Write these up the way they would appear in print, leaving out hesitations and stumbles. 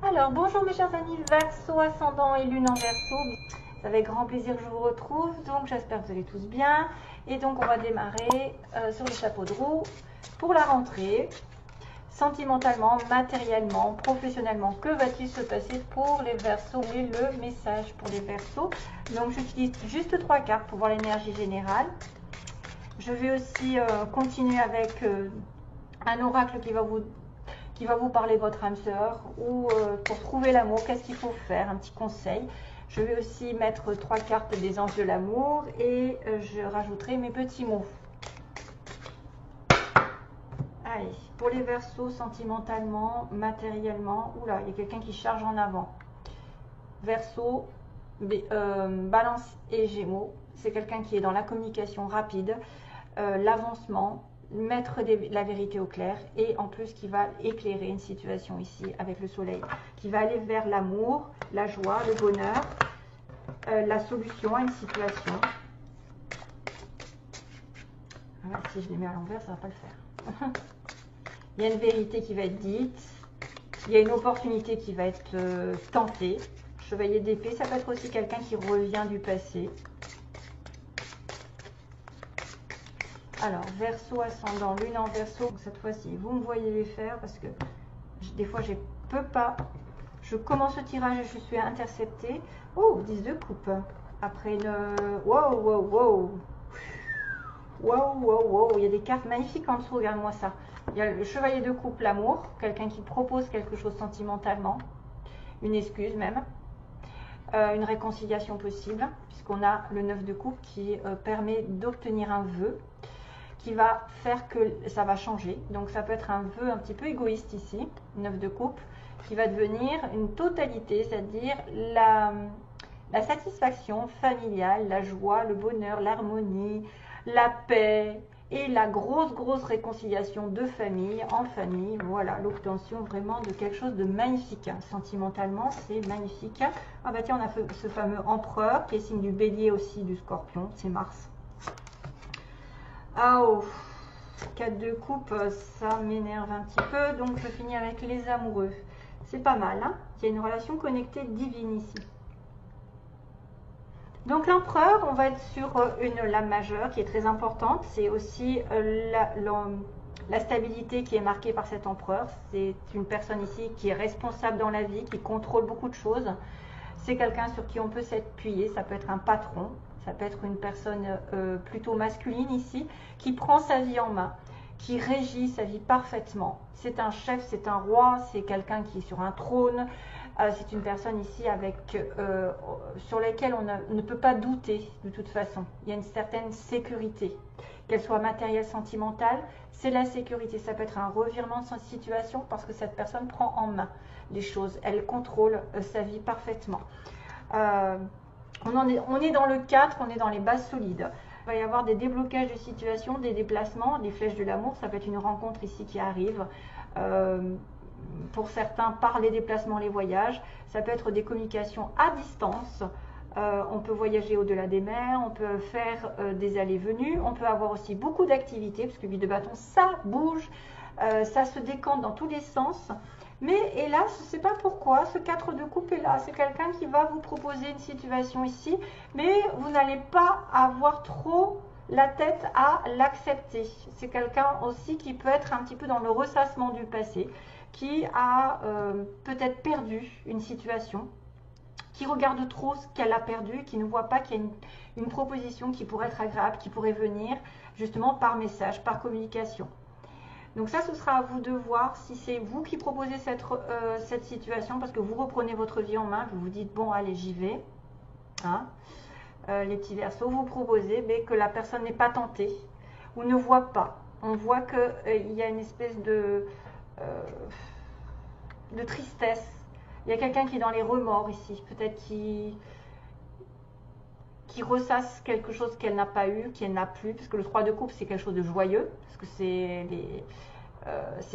Alors, bonjour mes chers amis Verseau, ascendant et lune en Verseau. C'est avec grand plaisir que je vous retrouve, donc j'espère que vous allez tous bien. Et donc on va démarrer sur le chapeau de roue pour la rentrée. Sentimentalement, matériellement, professionnellement, que va-t-il se passer pour les Verseaux? Et le message pour les Verseaux. Donc j'utilise juste 3 cartes pour voir l'énergie générale. Je vais aussi continuer avec un oracle qui va vous parler de votre âme sœur ou pour trouver l'amour, qu'est-ce qu'il faut faire, un petit conseil. Je vais aussi mettre 3 cartes des anges de l'amour et je rajouterai mes petits mots. Allez, pour les Verseaux, sentimentalement, matériellement, oula, il y a quelqu'un qui charge en avant. Verseau, Balance et Gémeaux, c'est quelqu'un qui est dans la communication rapide, l'avancement, mettre la vérité au clair et en plus qui va éclairer une situation ici avec le soleil, qui va aller vers l'amour, la joie, le bonheur, la solution à une situation. Alors, si je les mets à l'envers, ça ne va pas le faire. Il y a une vérité qui va être dite, il y a une opportunité qui va être tentée. Chevalier d'épée, ça peut être aussi quelqu'un qui revient du passé. Alors, Verseau, ascendant, lune en Verseau. Cette fois-ci, vous me voyez les faire parce que des fois, je peux pas. Je commence le tirage et je suis interceptée. Oh, 10 de coupe. Après une... Wow, wow, wow. Wow, wow, wow. Il y a des cartes magnifiques en dessous, regarde-moi ça. Il y a le chevalier de coupe, l'amour. Quelqu'un qui propose quelque chose sentimentalement. Une excuse même. Une réconciliation possible, puisqu'on a le 9 de coupe qui permet d'obtenir un vœu qui va faire que ça va changer. Donc ça peut être un vœu un petit peu égoïste ici, 9 de coupe, qui va devenir une totalité, c'est-à-dire la satisfaction familiale, la joie, le bonheur, l'harmonie, la paix et la grosse réconciliation de famille en famille. Voilà, l'obtention vraiment de quelque chose de magnifique. Sentimentalement, c'est magnifique. Ah bah tiens, on a ce fameux empereur qui est signe du bélier aussi, du scorpion, c'est Mars. Ah oh, 4 de coupe, ça m'énerve un petit peu, donc je finis avec les amoureux. C'est pas mal, hein? Il y a une relation connectée divine ici. Donc l'empereur, on va être sur une lame majeure qui est très importante. C'est aussi la stabilité qui est marquée par cet empereur. C'est une personne ici qui est responsable dans la vie, qui contrôle beaucoup de choses. C'est quelqu'un sur qui on peut s'appuyer. Ça peut être un patron, ça peut être une personne plutôt masculine ici, qui prend sa vie en main, qui régit sa vie parfaitement. C'est un chef, c'est un roi, c'est quelqu'un qui est sur un trône. C'est une personne ici sur laquelle on ne peut pas douter de toute façon. Il y a une certaine sécurité, qu'elle soit matérielle, sentimentale, c'est la sécurité. Ça peut être un revirement de situation parce que cette personne prend en main les choses. Elle contrôle sa vie parfaitement. On est dans le 4, on est dans les bases solides. Il va y avoir des déblocages de situation, des déplacements, des flèches de l'amour. Ça peut être une rencontre ici qui arrive. Pour certains, par les déplacements, les voyages. Ça peut être des communications à distance. On peut voyager au-delà des mers, on peut faire des allées-venues. On peut avoir aussi beaucoup d'activités, parce que 8 de bâton, ça bouge, ça se décante dans tous les sens. Mais hélas, je ne sais pas pourquoi, ce 4 de coupe est là. C'est quelqu'un qui va vous proposer une situation ici, mais vous n'allez pas avoir trop la tête à l'accepter. C'est quelqu'un aussi qui peut être un petit peu dans le ressassement du passé, qui a peut-être perdu une situation, qui regarde trop ce qu'elle a perdu, qui ne voit pas qu'il y a une proposition qui pourrait être agréable, qui pourrait venir justement par message, par communication. Donc ça, ce sera à vous de voir si c'est vous qui proposez cette situation, parce que vous reprenez votre vie en main, vous vous dites, bon, allez, j'y vais. Hein, les petits Verseaux, vous proposez mais que la personne n'est pas tentée ou ne voit pas. On voit qu'il y a une espèce de tristesse. Il y a quelqu'un qui est dans les remords ici, peut-être qui ressasse quelque chose qu'elle n'a pas eu, qu'elle n'a plus, parce que le 3 de coupe c'est quelque chose de joyeux, parce que c'est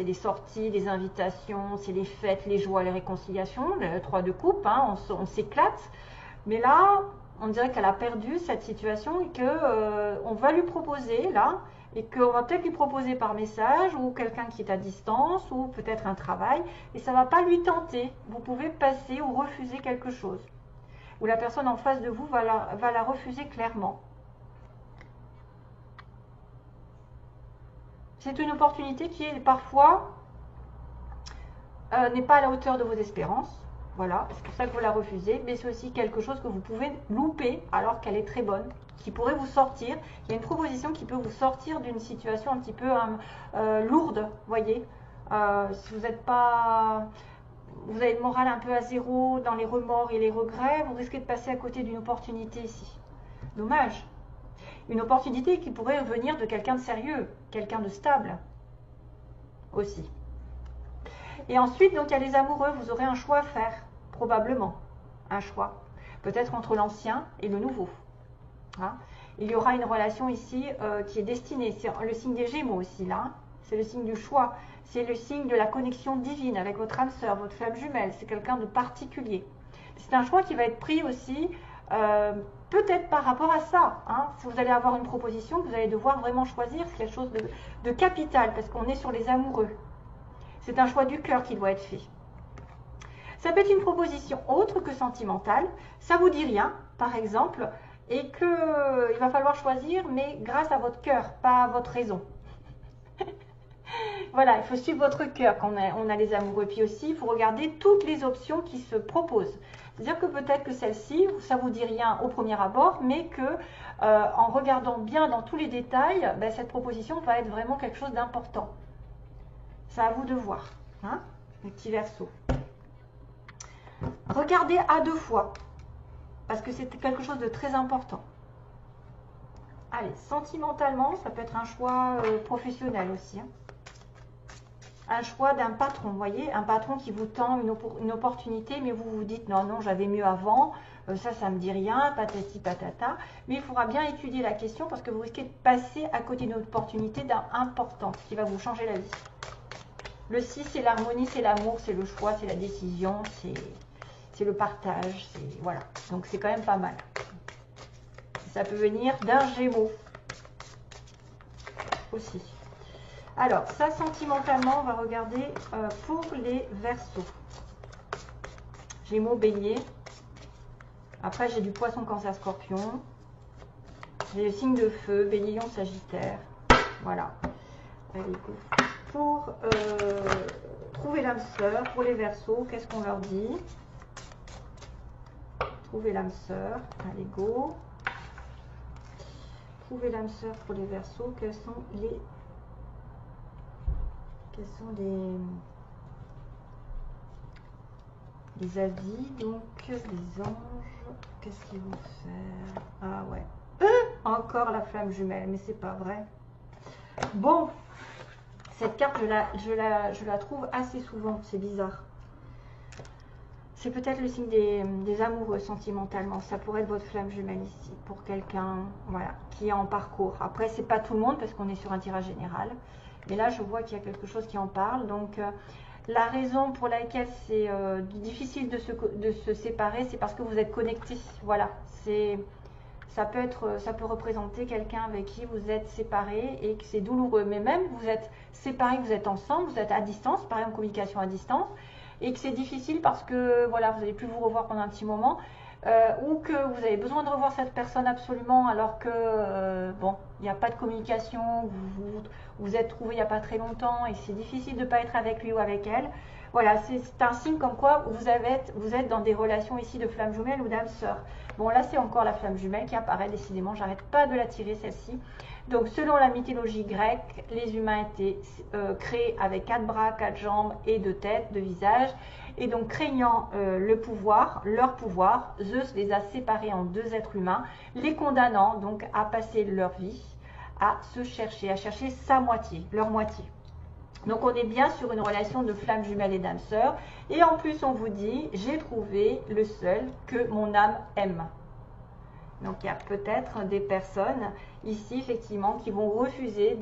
les sorties, les invitations, c'est les fêtes, les joies, les réconciliations. Le 3 de coupe, hein, on s'éclate, mais là on dirait qu'elle a perdu cette situation et qu'on va lui proposer là et qu'on va peut-être lui proposer par message ou quelqu'un qui est à distance ou peut-être un travail et ça ne va pas lui tenter. Vous pouvez passer ou refuser quelque chose. Ou la personne en face de vous va la refuser clairement. C'est une opportunité qui est parfois n'est pas à la hauteur de vos espérances. Voilà, c'est pour ça que vous la refusez, mais c'est aussi quelque chose que vous pouvez louper alors qu'elle est très bonne, qui pourrait vous sortir. Il y a une proposition qui peut vous sortir d'une situation un petit peu lourde, voyez. Si vous n'êtes pas, vous avez le moral un peu à zéro dans les remords et les regrets, vous risquez de passer à côté d'une opportunité ici. Dommage. Une opportunité qui pourrait venir de quelqu'un de sérieux, quelqu'un de stable aussi. Et ensuite, donc, il y a les amoureux, vous aurez un choix à faire, probablement, un choix. Peut-être entre l'ancien et le nouveau. Hein. Il y aura une relation ici qui est destinée, c'est le signe des Gémeaux aussi, là. Hein. C'est le signe du choix, c'est le signe de la connexion divine avec votre âme sœur, votre flamme jumelle, c'est quelqu'un de particulier. C'est un choix qui va être pris aussi, peut-être par rapport à ça. Hein. Si vous allez avoir une proposition, vous allez devoir vraiment choisir quelque chose de capital, parce qu'on est sur les amoureux. C'est un choix du cœur qui doit être fait. Ça peut être une proposition autre que sentimentale. Ça vous dit rien, par exemple, et qu'il va falloir choisir, mais grâce à votre cœur, pas à votre raison. Voilà, il faut suivre votre cœur quand on a les amoureux. Puis aussi, il faut regarder toutes les options qui se proposent. C'est-à-dire que peut-être que celle-ci, ça vous dit rien au premier abord, mais que en regardant bien dans tous les détails, ben, cette proposition va être vraiment quelque chose d'important. C'est à vous de voir, hein, les petits Verseaux. Regardez à 2 fois, parce que c'est quelque chose de très important. Allez, sentimentalement, ça peut être un choix professionnel aussi. Hein. Un choix d'un patron, vous voyez, un patron qui vous tend une opportunité, mais vous vous dites non, non, j'avais mieux avant, ça me dit rien, patati patata. Mais il faudra bien étudier la question parce que vous risquez de passer à côté d'une opportunité importante qui va vous changer la vie. Le 6, c'est l'harmonie, c'est l'amour, c'est le choix, c'est la décision, c'est le partage, voilà. Donc c'est quand même pas mal. Ça peut venir d'un Gémeaux aussi. Alors, ça, sentimentalement, on va regarder pour les Verseaux. Gémeaux, Bélier. Après, j'ai du Poisson, Cancer, Scorpion. J'ai le signe de feu, Bélier, Lion, Sagittaire. Voilà. Allez, go. Pour trouver l'âme sœur, pour les Verseaux, qu'est-ce qu'on leur dit? Trouver l'âme sœur, allez go. Trouver l'âme sœur pour les Verseaux, quels sont les avis, donc les anges, qu'est-ce qu'ils vont faire? Ah ouais, encore la flamme jumelle, mais c'est pas vrai. Bon, cette carte, je la trouve assez souvent, c'est bizarre. C'est peut-être le signe des amoureux sentimentalement. Ça pourrait être votre flamme jumelle ici, pour quelqu'un voilà, qui est en parcours. Après, c'est pas tout le monde, parce qu'on est sur un tirage général. Mais là, je vois qu'il y a quelque chose qui en parle. Donc, la raison pour laquelle c'est difficile de se séparer, c'est parce que vous êtes connectés. Voilà, ça peut représenter quelqu'un avec qui vous êtes séparés et que c'est douloureux. Mais même, vous êtes séparés, vous êtes ensemble, vous êtes à distance, par exemple, communication à distance, et que c'est difficile parce que voilà, vous n'allez plus vous revoir pendant un petit moment, ou que vous avez besoin de revoir cette personne absolument alors que bon, il n'y a pas de communication, vous êtes trouvés il n'y a pas très longtemps et c'est difficile de ne pas être avec lui ou avec elle. Voilà, c'est un signe comme quoi vous êtes dans des relations ici de flamme jumelle ou d'âme sœur. Bon, là c'est encore la flamme jumelle qui apparaît, décidément, j'arrête pas de la tirer celle-ci. Donc selon la mythologie grecque, les humains étaient créés avec 4 bras, 4 jambes et 2 têtes, 2 visages. Et donc craignant leur pouvoir, Zeus les a séparés en 2 êtres humains, les condamnant donc à passer leur vie à se chercher, à chercher sa moitié, leur moitié. Donc on est bien sur une relation de flamme jumelle et d'âme sœur. Et en plus on vous dit, j'ai trouvé le seul que mon âme aime. Donc il y a peut-être des personnes ici effectivement qui vont refuser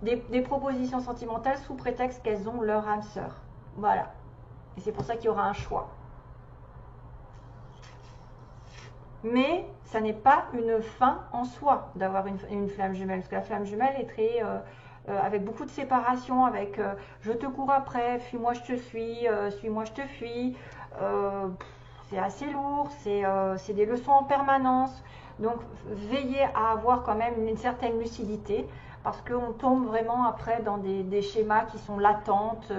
des propositions sentimentales sous prétexte qu'elles ont leur âme sœur. Voilà. Et c'est pour ça qu'il y aura un choix. mais ça n'est pas une fin en soi d'avoir une flamme jumelle, parce que la flamme jumelle est très avec beaucoup de séparation, avec je te cours après, fuis-moi je te suis, suis-moi je te fuis. C'est assez lourd, c'est des leçons en permanence. Donc veillez à avoir quand même une certaine lucidité, parce qu'on tombe vraiment après dans des schémas qui sont latentes,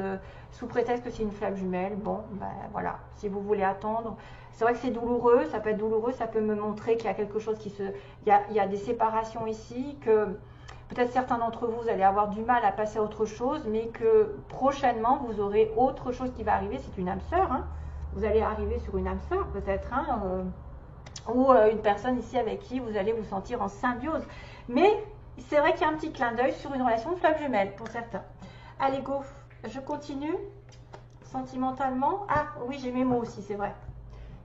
sous prétexte que c'est une flamme jumelle. Bon, ben voilà, si vous voulez attendre. C'est vrai que c'est douloureux, ça peut être douloureux, ça peut me montrer qu'il y a quelque chose qui se... Il y a des séparations ici, que peut-être certains d'entre vous, vous allez avoir du mal à passer à autre chose, mais que prochainement, vous aurez autre chose qui va arriver. C'est une âme sœur, hein. Vous allez arriver sur une âme sœur peut-être, hein, ou une personne ici avec qui vous allez vous sentir en symbiose. Mais c'est vrai qu'il y a un petit clin d'œil sur une relation de flamme jumelle pour certains. Allez, go, je continue. Sentimentalement, ah oui, j'ai mes mots aussi, c'est vrai.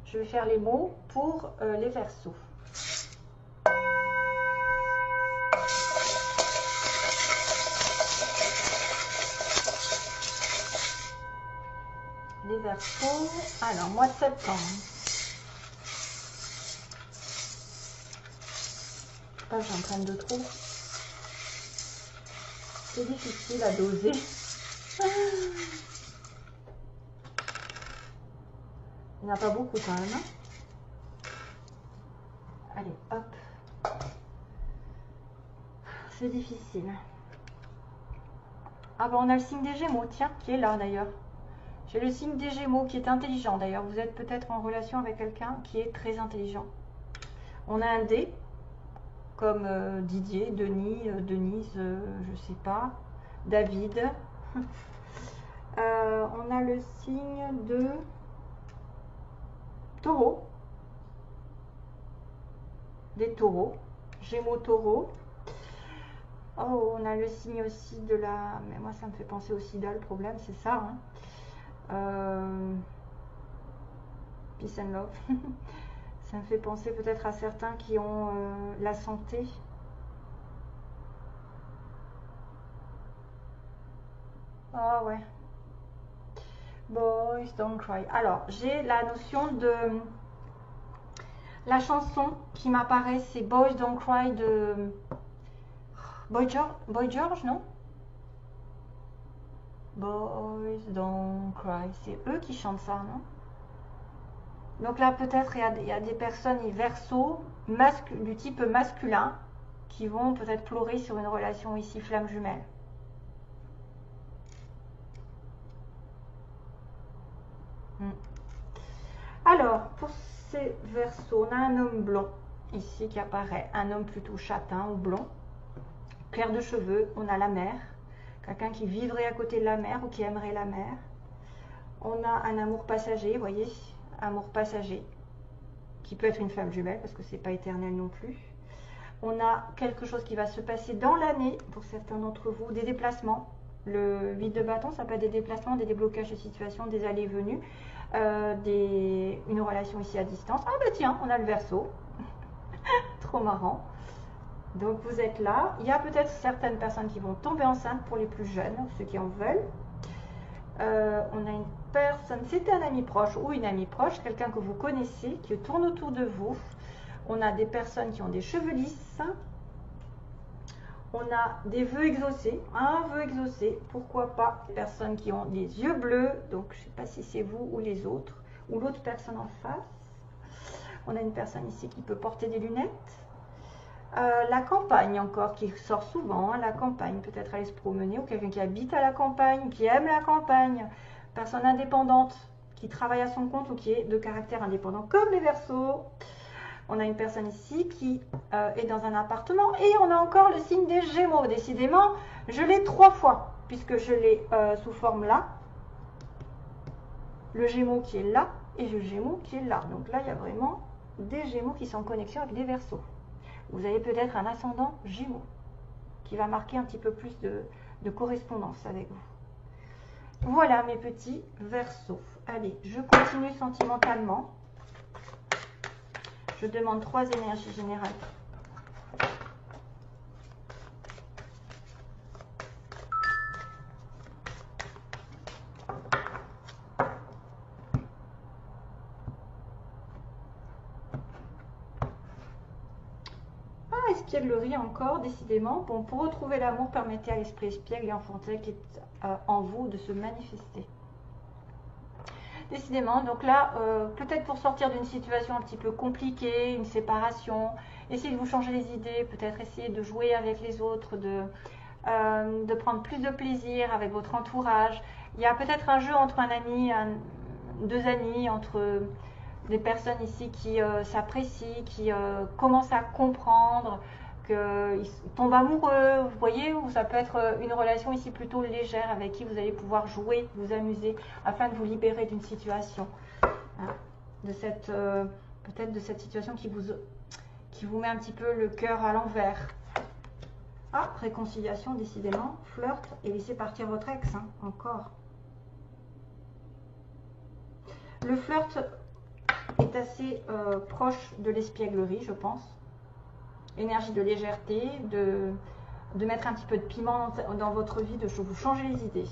Je vais faire les mots pour les Verseaux. Les Verseaux, alors, mois de septembre. Pas j'en prenne de trop. C'est difficile à doser. Il n'y en a pas beaucoup quand même. Hein. Allez, hop. C'est difficile. Ah ben on a le signe des Gémeaux, tiens, qui est là d'ailleurs. J'ai le signe des Gémeaux qui est intelligent d'ailleurs. Vous êtes peut-être en relation avec quelqu'un qui est très intelligent. On a un D, comme Didier, Denis, Denise, je sais pas, David. On a le signe de Taureau. Des taureaux. Gémeaux, taureau. Oh, on a le signe aussi de la... Mais moi, ça me fait penser au sida, le problème, c'est ça. Hein. Peace and love. Ça me fait penser peut-être à certains qui ont la santé. Ah ouais. Boys don't cry. Alors, j'ai la notion de... La chanson qui m'apparaît, c'est Boys Don't Cry de Boy George, non? Boys Don't Cry, c'est eux qui chantent ça, non? Donc là, peut-être il y a des personnes Verseaux du type masculin qui vont peut-être pleurer sur une relation ici flamme jumelle. Alors, pour ces Verseaux, on a un homme blond ici qui apparaît, un homme plutôt châtain ou blond, clair de cheveux, on a la mer, quelqu'un qui vivrait à côté de la mer ou qui aimerait la mer. On a un amour passager, vous voyez, amour passager, qui peut être une flamme jumelle parce que c'est pas éternel non plus. On a quelque chose qui va se passer dans l'année, pour certains d'entre vous, des déplacements. Le 8 de bâton, ça peut être des déplacements, des déblocages de situation, des allées et venues, une relation ici à distance. Ah bah tiens, on a le Verseau. Trop marrant. Donc vous êtes là. Il y a peut-être certaines personnes qui vont tomber enceintes pour les plus jeunes, ceux qui en veulent. On a une personne, c'est un ami proche ou une amie proche, quelqu'un que vous connaissez, qui tourne autour de vous. On a des personnes qui ont des cheveux lisses. On a des vœux exaucés, un vœu exaucé, pourquoi pas. Des personnes qui ont des yeux bleus, donc je ne sais pas si c'est vous ou les autres, ou l'autre personne en face. On a une personne ici qui peut porter des lunettes. La campagne encore, qui sort souvent, hein, la campagne, peut-être aller se promener, ou quelqu'un qui habite à la campagne, qui aime la campagne, personne indépendante, qui travaille à son compte ou qui est de caractère indépendant, comme les Verseaux. On a une personne ici qui est dans un appartement, et on a encore le signe des Gémeaux. Décidément, je l'ai 3 fois, puisque je l'ai sous forme là, le Gémeaux qui est là, et le Gémeaux qui est là. Donc là, il y a vraiment des Gémeaux qui sont en connexion avec des Verseaux. Vous avez peut-être un ascendant Gémeaux qui va marquer un petit peu plus de correspondance avec vous. Voilà mes petits Verseaux. Allez, je continue sentimentalement. Je demande 3 énergies générales. l'espièglerie encore, décidément. Bon, pour retrouver l'amour, permettez à l'esprit espiègle et enfantin qui est en vous de se manifester. Décidément, donc là, peut-être pour sortir d'une situation un petit peu compliquée, une séparation, essayez de vous changer les idées, peut-être essayer de jouer avec les autres, de prendre plus de plaisir avec votre entourage. Il y a peut-être un jeu entre un ami, deux amis, entre des personnes ici qui s'apprécient, qui commencent à comprendre, qu'ils tombent amoureux, vous voyez, ou ça peut être une relation ici plutôt légère avec qui vous allez pouvoir jouer, vous amuser, afin de vous libérer d'une situation, hein, de cette peut-être de cette situation qui vous met un petit peu le cœur à l'envers. Ah, réconciliation, décidément, flirt et laissez partir votre ex, hein, encore. Le flirt est assez proche de l'espièglerie, je pense. Énergie de légèreté, de mettre un petit peu de piment dans votre vie, de vous changer les idées.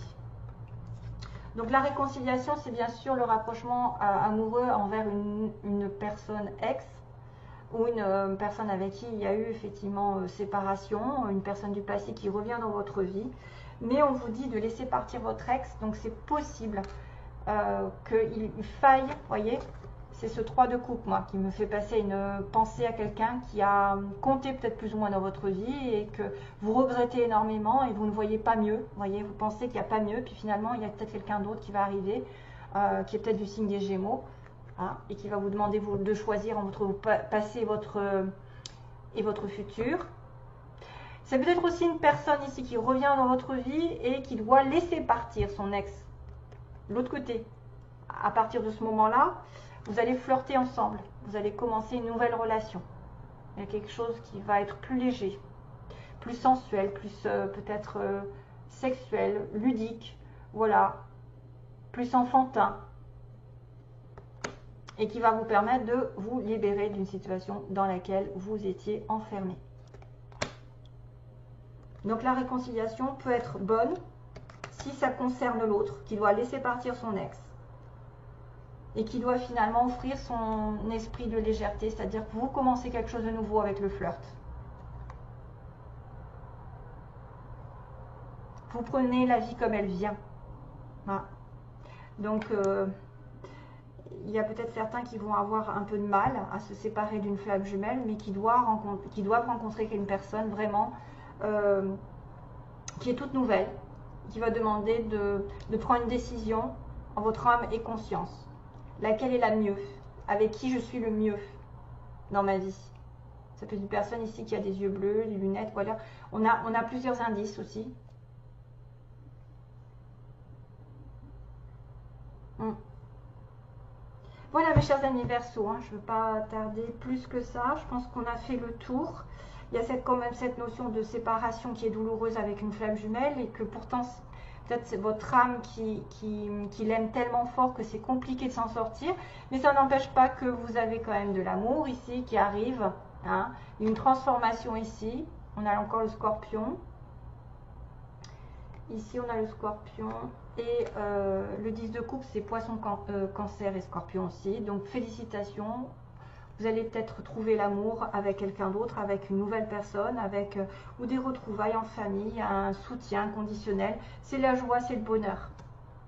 Donc la réconciliation, c'est bien sûr le rapprochement amoureux envers une personne ex ou une personne avec qui il y a eu effectivement séparation, une personne du passé qui revient dans votre vie. Mais on vous dit de laisser partir votre ex, donc c'est possible qu'il faille, voyez, c'est ce 3 de coupe, moi, qui me fait passer une pensée à quelqu'un qui a compté peut-être plus ou moins dans votre vie et que vous regrettez énormément et vous ne voyez pas mieux. Vous voyez, vous pensez qu'il n'y a pas mieux, puis finalement, il y a peut-être quelqu'un d'autre qui va arriver, qui est peut-être du signe des Gémeaux, hein, et qui va vous demander de choisir entre votre passé et votre futur. C'est peut-être aussi une personne ici qui revient dans votre vie et qui doit laisser partir son ex. L'autre côté, à partir de ce moment-là, vous allez flirter ensemble, vous allez commencer une nouvelle relation. Il y a quelque chose qui va être plus léger, plus sensuel, plus peut-être sexuel, ludique, voilà, plus enfantin. Et qui va vous permettre de vous libérer d'une situation dans laquelle vous étiez enfermé. Donc la réconciliation peut être bonne si ça concerne l'autre, qui doit laisser partir son ex. Et qui doit finalement offrir son esprit de légèreté, c'est-à-dire que vous commencez quelque chose de nouveau avec le flirt. Vous prenez la vie comme elle vient. Voilà. Donc, il y a peut-être certains qui vont avoir un peu de mal à se séparer d'une flamme jumelle, mais qui doivent rencontrer une personne vraiment qui est toute nouvelle, qui va demander de prendre une décision en votre âme et conscience. Laquelle est la mieux? Avec qui je suis le mieux dans ma vie? Ça peut être une personne ici qui a des yeux bleus, des lunettes, voilà. On a plusieurs indices aussi. Voilà mes chers amis Verseaux, hein, je ne veux pas tarder plus que ça. Je pense qu'on a fait le tour. Il y a quand même cette notion de séparation qui est douloureuse avec une flamme jumelle et que pourtant... Peut-être c'est votre âme qui l'aime tellement fort que c'est compliqué de s'en sortir. Mais ça n'empêche pas que vous avez quand même de l'amour ici qui arrive. Hein, une transformation ici. On a encore le scorpion. Ici, on a le scorpion. Et le 10 de coupe, c'est poisson, cancer et scorpion aussi. Donc, félicitations. Vous allez peut-être trouver l'amour avec quelqu'un d'autre, avec une nouvelle personne, avec ou des retrouvailles en famille, un soutien conditionnel. C'est la joie, c'est le bonheur,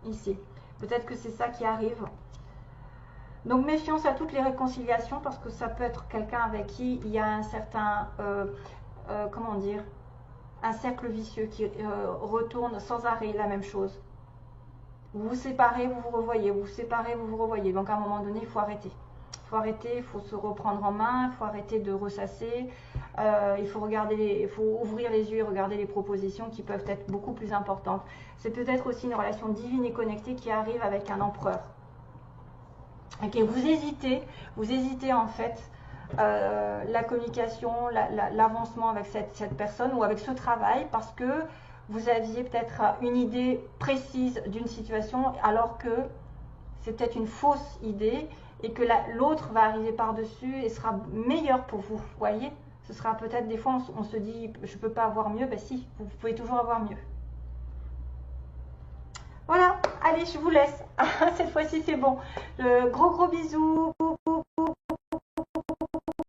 ici. Peut-être que c'est ça qui arrive. Donc méfiance à toutes les réconciliations, parce que ça peut être quelqu'un avec qui il y a un certain, comment dire, un cercle vicieux qui retourne sans arrêt la même chose. Vous vous séparez, vous vous revoyez, vous vous séparez, vous vous revoyez. Donc à un moment donné, il faut arrêter. Il faut arrêter, il faut se reprendre en main, il faut arrêter de ressasser, il faut ouvrir les yeux et regarder les propositions qui peuvent être beaucoup plus importantes. C'est peut-être aussi une relation divine et connectée qui arrive avec un empereur. Ok, vous hésitez en fait la communication, l'avancement avec cette personne ou avec ce travail parce que vous aviez peut-être une idée précise d'une situation alors que c'est peut-être une fausse idée et que l'autre va arriver par-dessus et sera meilleur pour vous, voyez. Ce sera peut-être, des fois, on se dit, je ne peux pas avoir mieux. Ben si, vous pouvez toujours avoir mieux. Voilà, allez, je vous laisse. Cette fois-ci, c'est bon. Gros bisous.